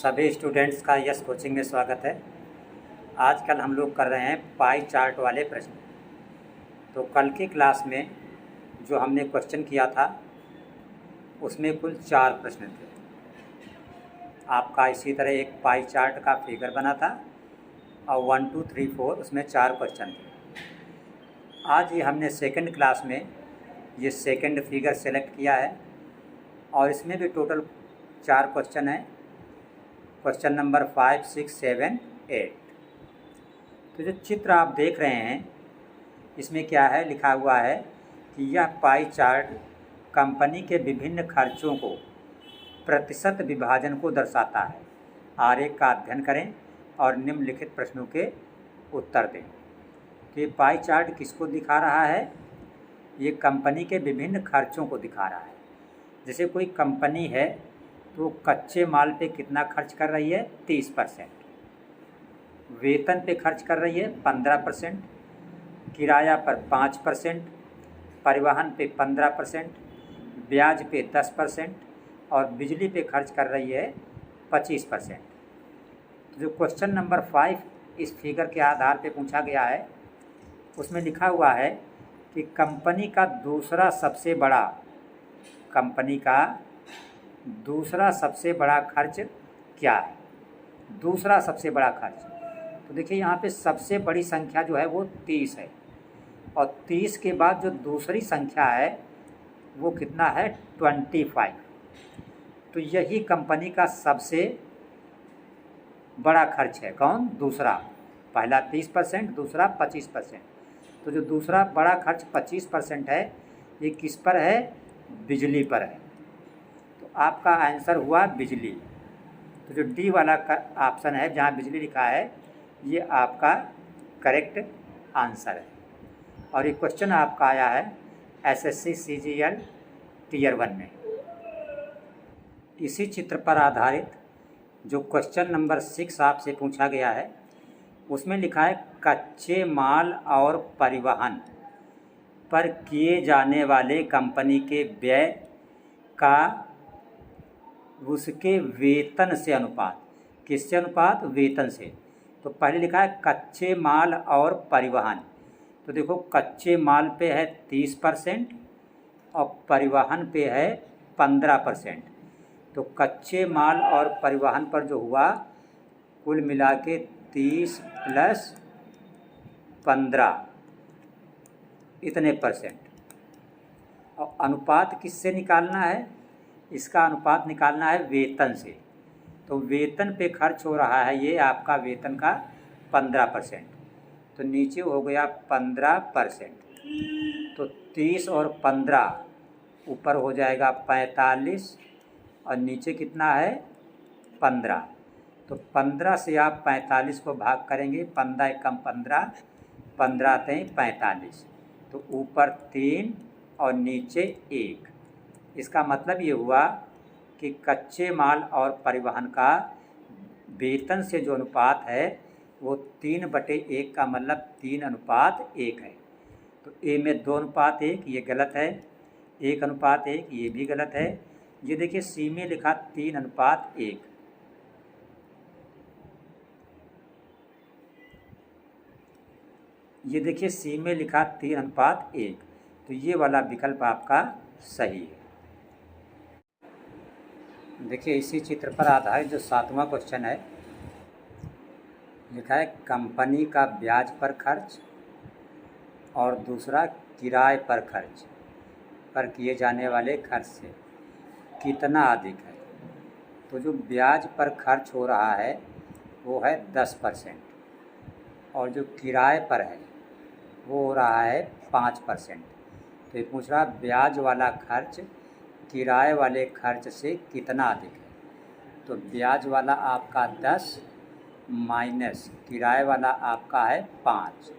सभी स्टूडेंट्स का yes coaching में स्वागत है। आजकल हम लोग कर रहे हैं पाई चार्ट वाले प्रश्न। तो कल की क्लास में जो हमने क्वेश्चन किया था उसमें कुल 4 प्रश्न थे। आपका इसी तरह एक पाई चार्ट का फिगर बना था और 1 2 3 4 उसमें 4 क्वेश्चन थे। आज ये हमने सेकंड क्लास में ये सेकंड फिगर सेलेक्ट किया है और इसमें भी टोटल 4 क्वेश्चन हैं। Question number 5, 6, 7, 8। तो जो चित्र आप देख रहे हैं इसमें क्या है, लिखा हुआ है कि यह पाई चार्ट कंपनी के विभिन्न खर्चों को प्रतिशत विभाजन को दर्शाता है। आरेख का अध्ययन करें और निम्नलिखित प्रश्नों के उत्तर दें। तो ये पाई चार्ट किसको दिखा रहा है? ये कंपनी के विभिन्न खर्चों को दिखा रहा है। जैसे कोई कंपनी है तो कच्चे माल पे कितना खर्च कर रही है? 30%। वेतन पे खर्च कर रही है 15%, किराया पर 5%, परिवहन पे 15%, ब्याज पे 10% और बिजली पे खर्च कर रही है 25%। तो जो क्वेश्चन नंबर 5 इस फिगर के आधार पे पूछा गया है उसमें लिखा हुआ है कि कंपनी का दूसरा सबसे बड़ा खर्च क्या है? दूसरा सबसे बड़ा खर्च। तो देखिए यहाँ पे सबसे बड़ी संख्या जो है वो 30 है और 30 के बाद जो दूसरी संख्या है वो कितना है? 25। तो यही कंपनी का सबसे बड़ा खर्च है। कौन? दूसरा। पहला 30%, दूसरा 25%। तो जो दूसरा बड़ा खर्च 25% है ये किस पर है? बिजली पर है। तो आपका आंसर हुआ बिजली। तो जो डी वाला ऑप्शन है जहाँ बिजली लिखा है ये आपका करेक्ट आंसर है। और ये क्वेश्चन आपका आया है एसएससी सीजीएल टियर 1 में। इसी चित्र पर आधारित जो क्वेश्चन नंबर 6 आपसे पूछा गया है उसमें लिखा है कच्चे माल और परिवहन पर किए जाने वाले कंपनी के व्यय का उसके वेतन से अनुपात। किससे अनुपात? वेतन से। तो पहले लिखा है कच्चे माल और परिवहन। तो देखो कच्चे माल पे है 30% और परिवहन पे है 15%। तो कच्चे माल और परिवहन पर जो हुआ कुल मिला के 30 + 15 इतने %। और अनुपात किससे निकालना है? इसका अनुपात निकालना है वेतन से। तो वेतन पे खर्च हो रहा है ये आपका वेतन का 15%। तो नीचे हो गया 15%। तो 30 और 15 ऊपर हो जाएगा 45 और नीचे कितना है? 15। तो 15 से आप 45 को भाग करेंगे, 15 एकम 15, 15 तें 45। तो ऊपर 3 और नीचे 1। इसका मतलब ये हुआ कि कच्चे माल और परिवहन का वेतन से जो अनुपात है वो 3/1 का मतलब 3:1 है। तो ए में 2:1 ये गलत है, 1:1 ये भी गलत है। ये देखिए सी में लिखा 3:1। ये देखिए सी में लिखा 3:1। तो ये वाला विकल्प आपका सही है। देखिए इसी चित्र पर आधारित जो 7वां क्वेश्चन है लिखा है कंपनी का ब्याज पर खर्च और दूसरा किराए पर खर्च पर किए जाने वाले खर्च से कितना अधिक है। तो जो ब्याज पर खर्च हो रहा है वो है 10% और जो किराए पर है वो हो रहा है 5%। तो ये पूछ रहा ब्याज वाला खर्च किराए वाले खर्च से कितना अधिक है। तो ब्याज वाला आपका 10 माइनस किराए वाला आपका है 5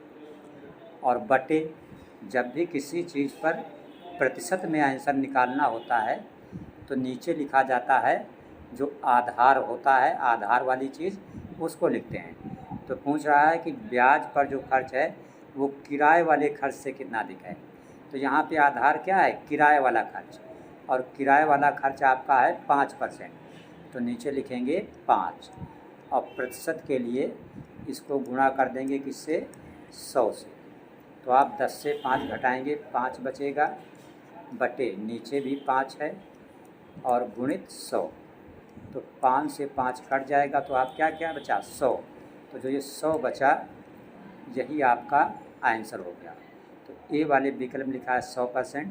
और बटे। जब भी किसी चीज़ पर प्रतिशत में आंसर निकालना होता है तो नीचे लिखा जाता है जो आधार होता है, आधार वाली चीज़ उसको लिखते हैं। तो पूछ रहा है कि ब्याज पर जो खर्च है वो किराए वाले खर्च से कितना अधिक है। तो यहाँ पे आधार क्या है? किराए वाला खर्च। और किराए वाला खर्च आपका है 5%। तो नीचे लिखेंगे 5 और प्रतिशत के लिए इसको गुणा कर देंगे किससे, 100 से। तो आप 10 से 5 घटाएंगे, 5 बचेगा, बटे नीचे भी 5 है और गुणित 100। तो 5 से 5 कट जाएगा तो आप क्या क्या बचा, 100। तो जो ये 100 बचा यही आपका आंसर हो गया। तो ए वाले विकल्प लिखा है 100%,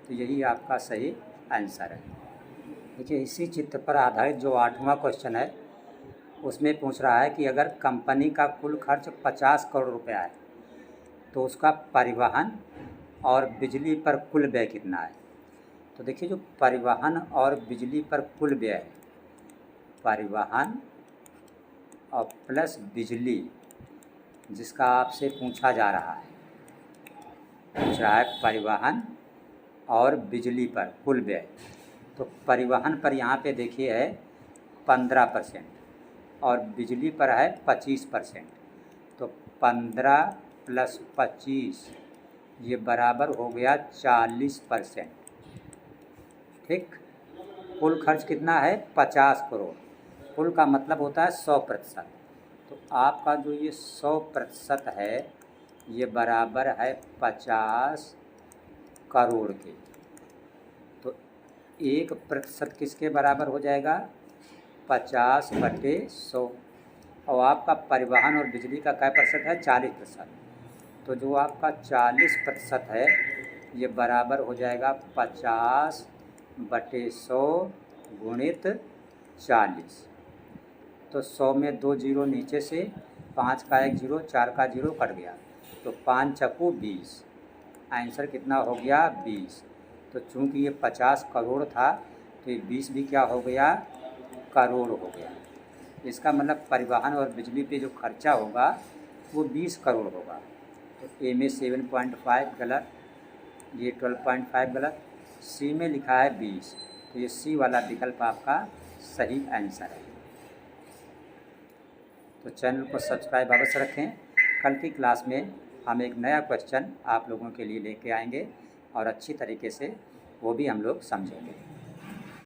तो यही आपका सही आंसर है। देखिए इसी चित्र पर आधारित जो 8वां क्वेश्चन है उसमें पूछ रहा है कि अगर कंपनी का कुल खर्च 50 करोड़ रुपया है तो उसका परिवहन और बिजली पर कुल व्यय कितना है। तो देखिए जो परिवहन और बिजली पर कुल व्यय है, परिवहन और प्लस बिजली जिसका आपसे पूछा जा रहा है, पूछ रहा है परिवहन और बिजली पर कुल व्यय। तो परिवहन पर यहाँ पे देखिए है 15% और बिजली पर है 25%। तो 15 + 25 ये बराबर हो गया 40%। ठीक, कुल खर्च कितना है, 50 करोड़। कुल का मतलब होता है 100%। तो आपका जो ये 100% है ये बराबर है 50 करोड़ के। तो 1% किसके बराबर हो जाएगा, 50/100। और आपका परिवहन और बिजली का क्या प्रतिशत है, 40%। तो जो आपका 40% है ये बराबर हो जाएगा 50/100 गुणित 40। तो 100 में 2 जीरो नीचे से, 5 का 1 जीरो, 4 का 0 कट गया। तो 5 चक्कू 20, आंसर कितना हो गया, 20। तो चूँकि ये 50 करोड़ था तो ये 20 भी क्या हो गया, करोड़ हो गया। इसका मतलब परिवहन और बिजली पे जो खर्चा होगा वो 20 करोड़ होगा। तो ए में 7.5 गलत, ये 12.5 गलत, सी में लिखा है 20। तो ये सी वाला विकल्प आपका सही आंसर है। तो चैनल को सब्सक्राइब अवश्य रखें। कल की क्लास में हम एक नया क्वेश्चन आप लोगों के लिए लेके आएंगे और अच्छी तरीके से वो भी हम लोग समझेंगे।